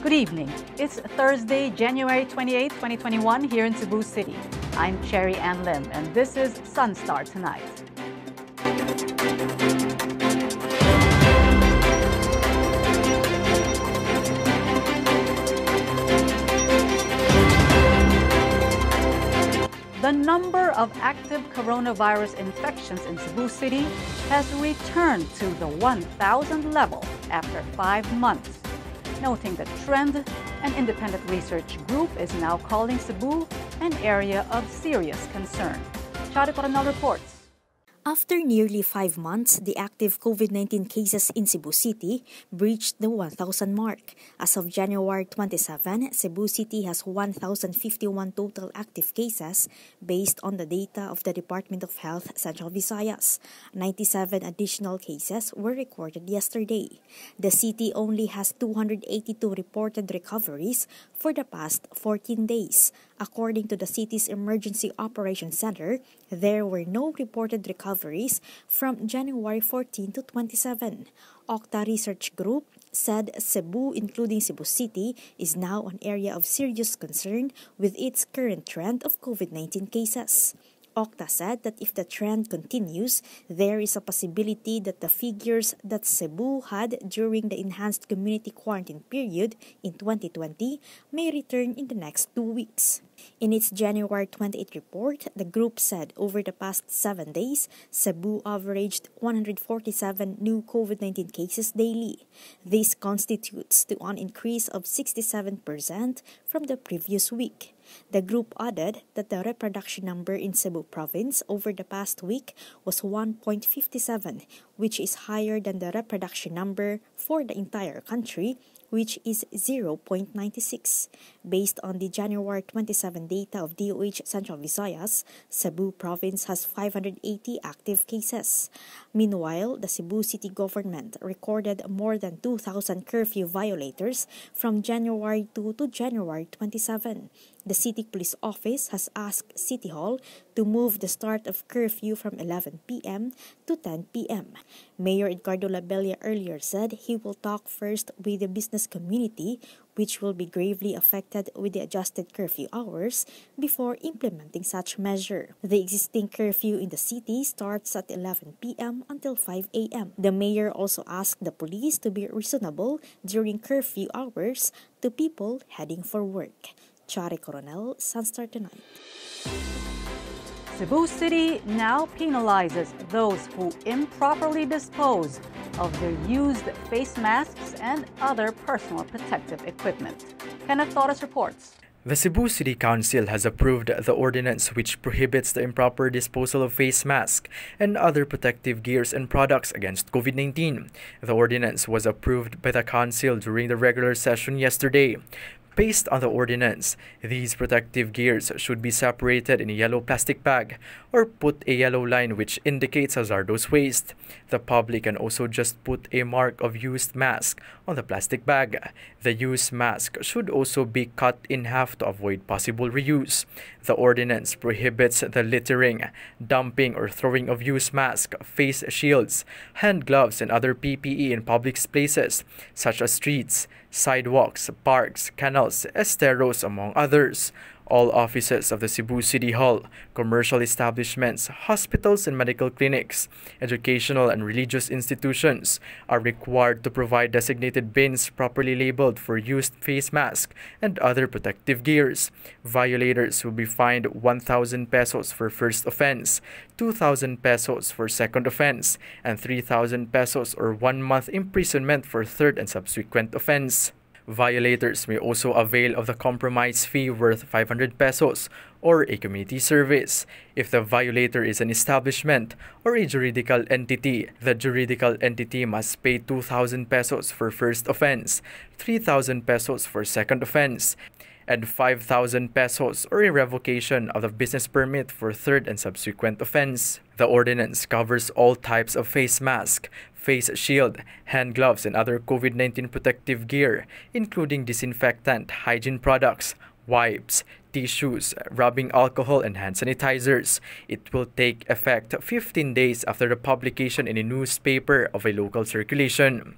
Good evening. It's Thursday, January 28, 2021 here in Cebu City. I'm Cherry Ann Lim and this is SunStar Tonight. The number of active coronavirus infections in Cebu City has returned to the 1,000 level after 5 months. Noting the trend, an independent research group is now calling Cebu an area of serious concern. Chari Coronel reports. After nearly 5 months, the active COVID-19 cases in Cebu City breached the 1,000 mark. As of January 27, Cebu City has 1,051 total active cases based on the data of the Department of Health Central Visayas. 97 additional cases were recorded yesterday. The city only has 282 reported recoveries for the past 14 days. According to the city's Emergency Operations Center, there were no reported recoveries from January 14 to 27. Octa Research Group said Cebu, including Cebu City, is now an area of serious concern with its current trend of COVID-19 cases. Octa said that if the trend continues, there is a possibility that the figures that Cebu had during the enhanced community quarantine period in 2020 may return in the next 2 weeks. In its January 28 report, the group said over the past 7 days, Cebu averaged 147 new COVID-19 cases daily. This constitutes to an increase of 67% from the previous week. The group added that the reproduction number in Cebu province over the past week was 1.57, which is higher than the reproduction number for the entire country, which is 0.96. Based on the January 27 data of DOH Central Visayas, Cebu province has 580 active cases. Meanwhile, the Cebu City government recorded more than 2,000 curfew violators from January 2 to January 27. The City Police Office has asked City Hall to move the start of curfew from 11 p.m. to 10 p.m. Mayor Edgardo Labella earlier said he will talk first with the business community, which will be gravely affected with the adjusted curfew hours, before implementing such measure. The existing curfew in the city starts at 11 p.m. until 5 a.m. The mayor also asked the police to be reasonable during curfew hours to people heading for work. Chari Coronel, SunStar Tonight. Cebu City now penalizes those who improperly dispose of their used face masks and other personal protective equipment. Kenneth Torres reports. The Cebu City Council has approved the ordinance which prohibits the improper disposal of face masks and other protective gears and products against COVID-19. The ordinance was approved by the Council during the regular session yesterday. Based on the ordinance, these protective gears should be separated in a yellow plastic bag or put a yellow line which indicates hazardous waste. The public can also just put a mark of used mask on the plastic bag. The used mask should also be cut in half to avoid possible reuse. The ordinance prohibits the littering, dumping, or throwing of used masks, face shields, hand gloves, and other PPE in public places such as streets, sidewalks, parks, canals, esteros, among others. All offices of the Cebu City Hall, commercial establishments, hospitals and medical clinics, educational and religious institutions are required to provide designated bins properly labeled for used face masks and other protective gears. Violators will be fined 1,000 pesos for first offense, 2,000 pesos for second offense, and 3,000 pesos or 1 month imprisonment for third and subsequent offense. Violators may also avail of the compromise fee worth 500 pesos or a community service. If the violator is an establishment or a juridical entity, the juridical entity must pay 2,000 pesos for first offense, 3,000 pesos for second offense, and 5,000 pesos or a revocation of the business permit for third and subsequent offense. The ordinance covers all types of face mask, face shield, hand gloves, and other COVID-19 protective gear, including disinfectant, hygiene products, wipes, tissues, rubbing alcohol, and hand sanitizers. It will take effect 15 days after the publication in a newspaper of a local circulation.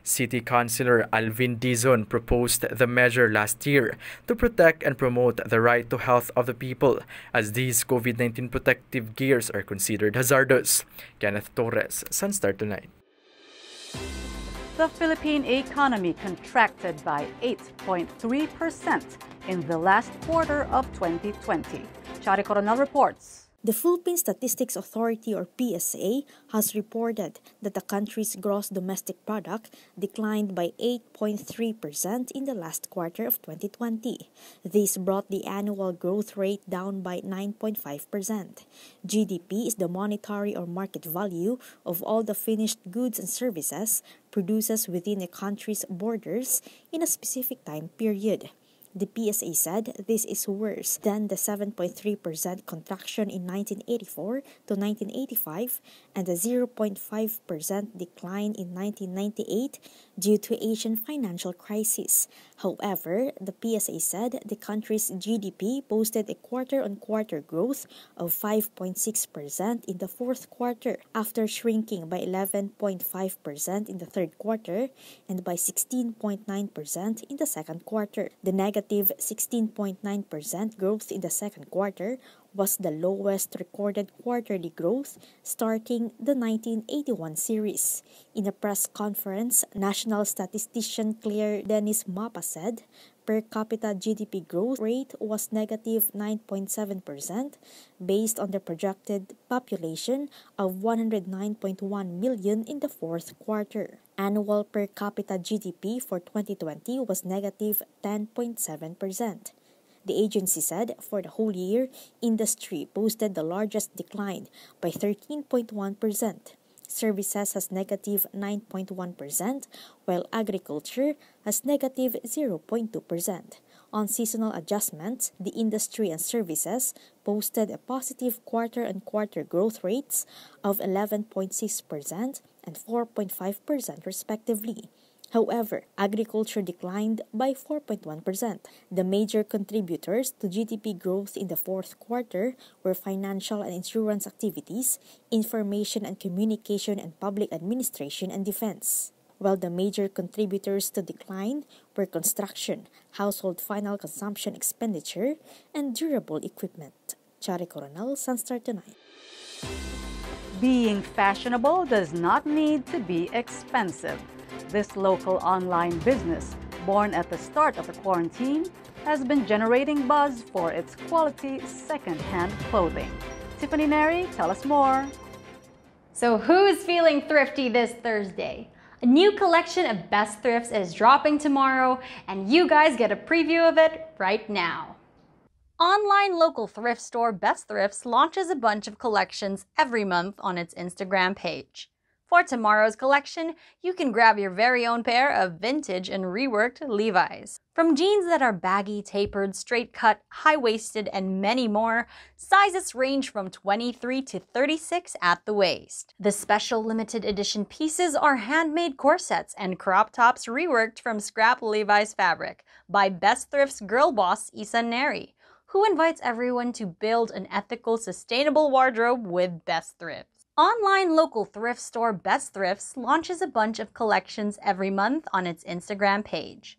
City Councilor Alvin Dizon proposed the measure last year to protect and promote the right to health of the people, as these COVID-19 protective gears are considered hazardous. Kenneth Torres, SunStar Tonight. The Philippine economy contracted by 8.3% in the last quarter of 2020. Chari Coronel reports. The Philippine Statistics Authority, or PSA, has reported that the country's gross domestic product declined by 8.3% in the last quarter of 2020. This brought the annual growth rate down by 9.5%. GDP is the monetary or market value of all the finished goods and services produced within a country's borders in a specific time period. The PSA said this is worse than the 7.3% contraction in 1984 to 1985 and the 0.5% decline in 1998 due to Asian financial crisis. However, the PSA said the country's GDP posted a quarter-on-quarter growth of 5.6% in the fourth quarter after shrinking by 11.5% in the third quarter and by 16.9% in the second quarter. The negative 16.9% growth in the second quarter was the lowest recorded quarterly growth starting the 1981 series. In a press conference, National Statistician Claire Dennis Mapa said per capita GDP growth rate was negative 9.7% based on the projected population of 109.1 million in the fourth quarter. Annual per capita GDP for 2020 was negative 10.7%. The agency said for the whole year, industry posted the largest decline by 13.1%. Services has negative 9.1%, while agriculture has negative 0.2%. On seasonal adjustments, the industry and services posted a positive quarter-on-quarter growth rates of 11.6% and 4.5% respectively. However, agriculture declined by 4.1%. The major contributors to GDP growth in the fourth quarter were financial and insurance activities, information and communication and public administration and defense. While the major contributors to decline were construction, household final consumption expenditure, and durable equipment. Chari Coronel, SunStar Tonight. Being fashionable does not need to be expensive. This local online business, born at the start of the quarantine, has been generating buzz for its quality second-hand clothing. Tiffany Neri, tell us more. So who's feeling thrifty this Thursday? A new collection of Best Thrifts is dropping tomorrow, and you guys get a preview of it right now. Online local thrift store Best Thrifts launches a bunch of collections every month on its Instagram page. For tomorrow's collection, you can grab your very own pair of vintage and reworked Levi's. From jeans that are baggy, tapered, straight cut, high-waisted, and many more, sizes range from 23 to 36 at the waist. The special limited edition pieces are handmade corsets and crop tops reworked from scrap Levi's fabric by Best Thrift's girl boss Isa Neri, who invites everyone to build an ethical, sustainable wardrobe with Best Thrifts. Online local thrift store Best Thrifts launches a bunch of collections every month on its Instagram page.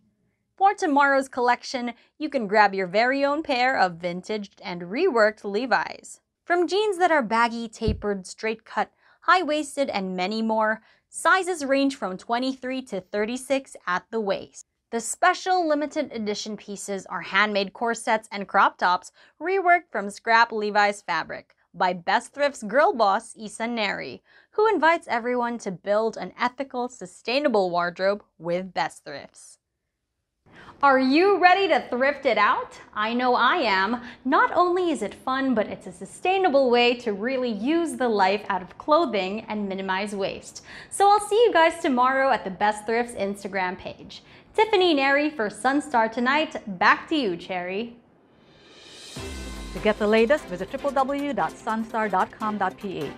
For tomorrow's collection, you can grab your very own pair of vintage and reworked Levi's. From jeans that are baggy, tapered, straight cut, high-waisted, and many more, sizes range from 23 to 36 at the waist. The special limited edition pieces are handmade corsets and crop tops reworked from scrap Levi's fabric by Best Thrift's girl boss Isa Neri, who invites everyone to build an ethical, sustainable wardrobe with Best Thrifts. Are you ready to thrift it out? I know I am. Not only is it fun, but it's a sustainable way to really use the life out of clothing and minimize waste. So I'll see you guys tomorrow at the Best Thrifts Instagram page. Tiffany Neri for SunStar Tonight. Back to you, Cherry. To get the latest, visit www.sunstar.com.ph.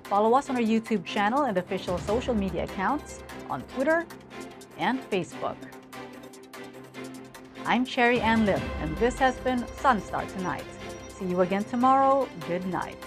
Follow us on our YouTube channel and official social media accounts on Twitter and Facebook. I'm Cherry Ann Lim, and this has been SunStar Tonight. See you again tomorrow. Good night.